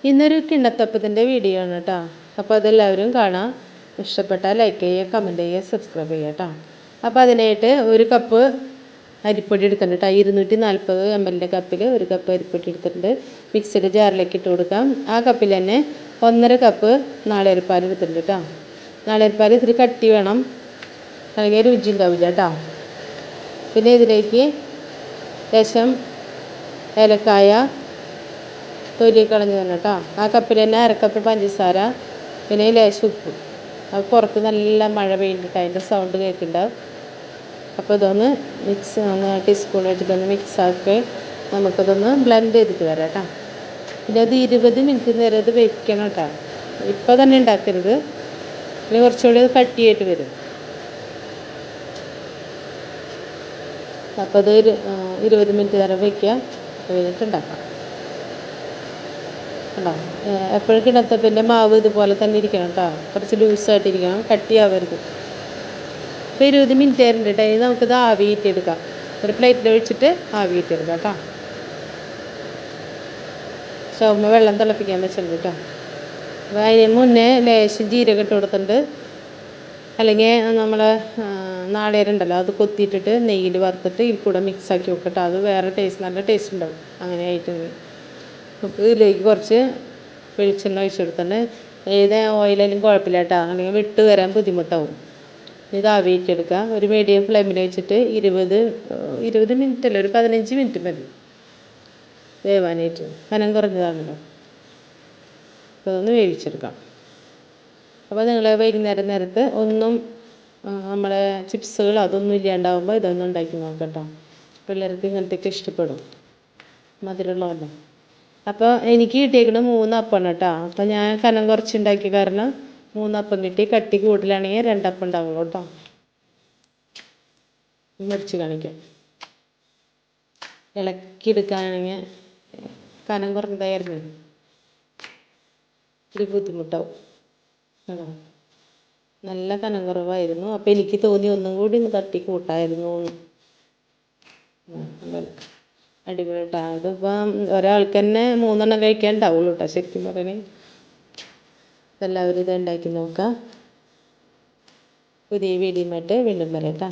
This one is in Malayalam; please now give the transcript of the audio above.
ഇന്നൊരു കിണ്ണത്തപ്പത്തിൻ്റെ വീഡിയോ ആണ് കേട്ടോ. അപ്പോൾ അതെല്ലാവരും കാണാം. ഇഷ്ടപ്പെട്ടാൽ ലൈക്ക് ചെയ്യുക, കമൻറ്റ് ചെയ്യുക, സബ്സ്ക്രൈബ് ചെയ്യുക കേട്ടോ. അപ്പോൾ അതിനായിട്ട് ഒരു കപ്പ് അരിപ്പൊടി എടുക്കുന്നുണ്ട് കേട്ടോ. 240 ml കപ്പിൽ ഒരു കപ്പ് അരിപ്പൊടി എടുത്തിട്ടുണ്ട്. മിക്സിയുടെ ജാറിലേക്ക് ഇട്ട് കൊടുക്കാം. ആ കപ്പിൽ തന്നെ 1.5 കപ്പ് നാളികേരപ്പാൽ എടുത്തിട്ടുണ്ട് കേട്ടോ. നാളികേരപ്പാൽ ഇത്തിരി കട്ടി വേണം, അല്ലെങ്കിൽ രുചി ഉണ്ടാവില്ല കേട്ടോ. പിന്നെ ഇതിലേക്ക് ലേശം ഏലക്കായ തൊലി കളഞ്ഞ് തന്നെ കേട്ടോ. ആ കപ്പിൽ തന്നെ 1/2 കപ്പ് പഞ്ചസാര, പിന്നെ ലേശം ഉപ്പ്. അത് പുറത്ത് നല്ല മഴ പെയ്യുന്നുണ്ട്, അതിൻ്റെ സൗണ്ട് കേൾക്കുന്നുണ്ടാവും. അപ്പോൾ ഇതൊന്ന് ടീസ്പൂൺ വെച്ചിട്ടൊന്ന് മിക്സാക്കി നമുക്കതൊന്ന് ബ്ലെൻഡ് ചെയ്തിട്ട് വരാം കേട്ടോ. പിന്നെ അത് 20 മിനിറ്റ് നേരം അത് വെക്കണം കേട്ടോ. ഇപ്പോൾ തന്നെ ഉണ്ടാക്കരുത്, പിന്നെ കുറച്ചുകൂടി അത് കട്ടിയായിട്ട് വരും. അപ്പോൾ അത് 20 മിനിറ്റ് നേരം വയ്ക്കുക, കഴിഞ്ഞിട്ട് ഉണ്ടാക്കാം കേട്ടോ. എപ്പോഴും കിണത്തപ്പൻ്റെ മാവ് ഇതുപോലെ തന്നെ ഇരിക്കണം കേട്ടോ. കുറച്ച് ലൂസായിട്ടിരിക്കണം, കട്ടിയാവരുത്. ഇപ്പോൾ 20 മിനിറ്റ് ആയിട്ടുണ്ട് കേട്ടോ. ഇനി നമുക്കിത് ആവി ഇട്ടെടുക്കാം. ഒരു പ്ലേറ്റിൽ ഒഴിച്ചിട്ട് ആവി ഇട്ടെടുക്കാം കേട്ടോ. സ്റ്റൗമ്മ വെള്ളം തിളപ്പിക്കാൻ വെച്ചിട്ടുണ്ട് കേട്ടോ. അപ്പോൾ അതിന് മുന്നേ ലേശം ജീരകം ഇട്ട് കൊടുത്തിട്ടുണ്ട്, അല്ലെങ്കിൽ നമ്മൾ നാളികേരം ഉണ്ടല്ലോ അത് കൊത്തിയിട്ടിട്ട് നെയ്യിൽ വറുത്തിട്ട് ഇതിൽ കൂടെ മിക്സാക്കി വെക്കട്ടോ. അത് വേറെ ടേസ്റ്റ്, നല്ല ടേസ്റ്റ് ഉണ്ടാവും അങ്ങനെ ആയിട്ടുണ്ട്. അപ്പോൾ ഇതിലേക്ക് കുറച്ച് വെളിച്ചെണ്ണ ഒഴിച്ച് കൊടുത്തിട്ടുണ്ട്. ഏത് ഓയിലായാലും കുഴപ്പമില്ല കേട്ടോ, അല്ലെങ്കിൽ വിട്ട് വരാൻ ബുദ്ധിമുട്ടാവും. ഇത് ആവിയിട്ടെടുക്കുക. ഒരു മീഡിയം ഫ്ലെയിമിൽ വെച്ചിട്ട് 20 മിനിറ്റ് അല്ല, ഒരു 15 മിനിറ്റ് മതി വേവാനായിട്ട്. കനം കുറഞ്ഞതാണല്ലോ. അപ്പോൾ അതൊന്ന് വേവിച്ചെടുക്കാം. അപ്പോൾ നിങ്ങൾ വൈകുന്നേരം നേരത്ത് ഒന്നും നമ്മളെ ചിപ്സുകൾ അതൊന്നും ഇല്ലാണ്ടാവുമ്പോൾ ഇതൊന്നും ഉണ്ടാക്കി നോക്കട്ടോ. പിള്ളേർക്ക് ഇങ്ങനത്തെയൊക്കെ ഇഷ്ടപ്പെടും, മധുരമുള്ളതല്ലേ. അപ്പോൾ എനിക്ക് കിട്ടിയേക്കുന്നത് 3 അപ്പമാണ് കേട്ടോ. അപ്പോൾ ഞാൻ കനം കുറച്ചുണ്ടാക്കിയ കാരണം 3 അപ്പം കിട്ടി. കട്ടി കൂടുതലാണെങ്കിൽ 2 അപ്പം ഉണ്ടാവുള്ളൂ കേട്ടോ. മുറിച്ച് കാണിക്കാം. ഇളക്കിയെടുക്കാനാണെങ്കിൽ കനം കുറഞ്ഞതായിരുന്നു, ഒരു ബുദ്ധിമുട്ടാവും കേട്ടോ. നല്ല കനം കുറവായിരുന്നു. അപ്പോൾ എനിക്ക് തോന്നി ഒന്നും കൂടി ഒന്ന് തട്ടി കൂട്ടായിരുന്നു. അടിപൊളി കേട്ടോ. അതിപ്പം ഒരാൾക്ക് തന്നെ 3 എണ്ണം കഴിക്കാൻ ഉണ്ടാവുള്ളൂ കേട്ടോ ശരിക്കും പറയണേ. എല്ലാവരും ഇത് ഉണ്ടാക്കി നോക്കാം. പുതിയ വീഡിയോയുമായിട്ട് വീണ്ടും വരാം കേട്ടോ.